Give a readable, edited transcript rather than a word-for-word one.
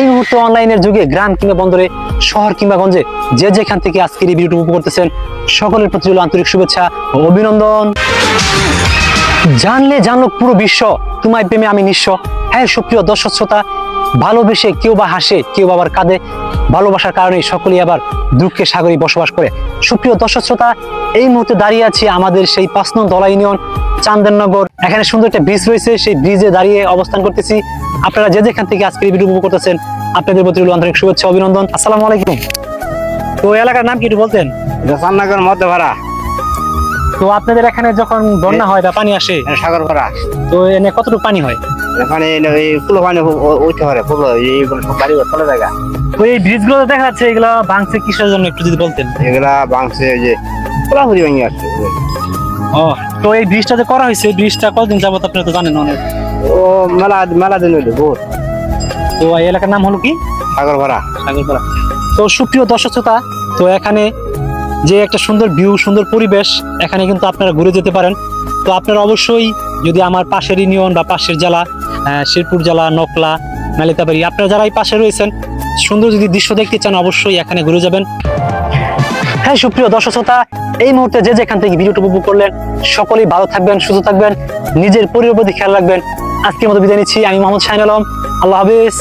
এই মুহূর্তে অনলাইনের যুগে গ্রাম কিংবা বন্দরে, শহর কিংবা গঞ্জে যে যেখান থেকে আজকের এই ভিডিওটি উপভোগ করতেছেন, সকলের প্রতি রইল আন্তরিক শুভেচ্ছা ও অভিনন্দন। জানলে জানলো পুরো বিশ্ব, তোমায় প্রেমে আমি নিঃস্ব। হ্যাঁ সুপ্রিয় দর্শক শ্রোতা, ভালোবেসে কেউ বা হাসে, কেউ আবার কাঁদে, ভালোবাসার কারণে সকলেই আবার দুঃখে সাগরে বসবাস করে। সুপ্রিয় দর্শক শ্রোতা, এই মুহূর্তে দাঁড়িয়ে আছি আমাদের সেই ৫ নং দলা ইউনিয়ন চান্দননগর। এখানে সুন্দর একটা ব্রিজ রয়েছে, সেই ব্রিজে দাঁড়িয়ে অবস্থান করতেছি। আপনারা যে যেখান থেকে আজকের ভিডিও উপভোগ করতেছেন, আপনাদের প্রতি রইল আন্তরিক শুভেচ্ছা অভিনন্দন। আসসালামু আলাইকুম। তো এলাকার নাম কি একটু বলতেন? চান্দননগর মধ্যে ভাড়া। তো আপনাদের এখানে যখন বন্যা হয় বা পানি আসে, সাগর ভাড়া, তো এনে কতটুকু পানি হয়? এখানে ফুলো পানি উঠতে পারে, ফুলো এইগুলো সব বাড়ি ঘর চলে জায়গা। তো এই ব্রিজ গুলো দেখা যাচ্ছে, এগুলা ভাঙছে কিসের জন্য একটু যদি বলতেন। এগুলা বাংছে যে পুরাপুরি ভেঙে আসছে। ও, তো এই ব্রিজটা যে করা হয়েছে, ব্রিজটা কতদিন যাবত আপনারা তো জানেন অনেক। ও মেলা মেলা দিন হইলো বহুত। তো এই এলাকার নাম হলো কি? সাগর ভাড়া। সাগরপাড়া। তো সুপ্রিয় দর্শক শ্রোতা, তো এখানে যে একটা সুন্দর ভিউ, সুন্দর পরিবেশ, এখানে কিন্তু আপনারা ঘুরে যেতে পারেন। তো আপনারা অবশ্যই যদি আমার পাশের ইউনিয়ন বা পাশের জেলা, শেরপুর জেলা, নকলা, নালিতাবাড়ি, আপনারা যারা এই পাশে রয়েছেন, সুন্দর যদি দৃশ্য দেখতে চান, অবশ্যই এখানে ঘুরে যাবেন। হ্যাঁ সুপ্রিয় দর্শক শ্রোতা, এই মুহূর্তে যে যেখান থেকে ভিডিওটা উপভোগ করলেন, সকলেই ভালো থাকবেন, সুস্থ থাকবেন, নিজের পরিবারের প্রতি খেয়াল রাখবেন। আজকের মতো বিদায় নিচ্ছি। আমি মোহাম্মদ শাহিন আলম। আল্লাহ হাফেজ।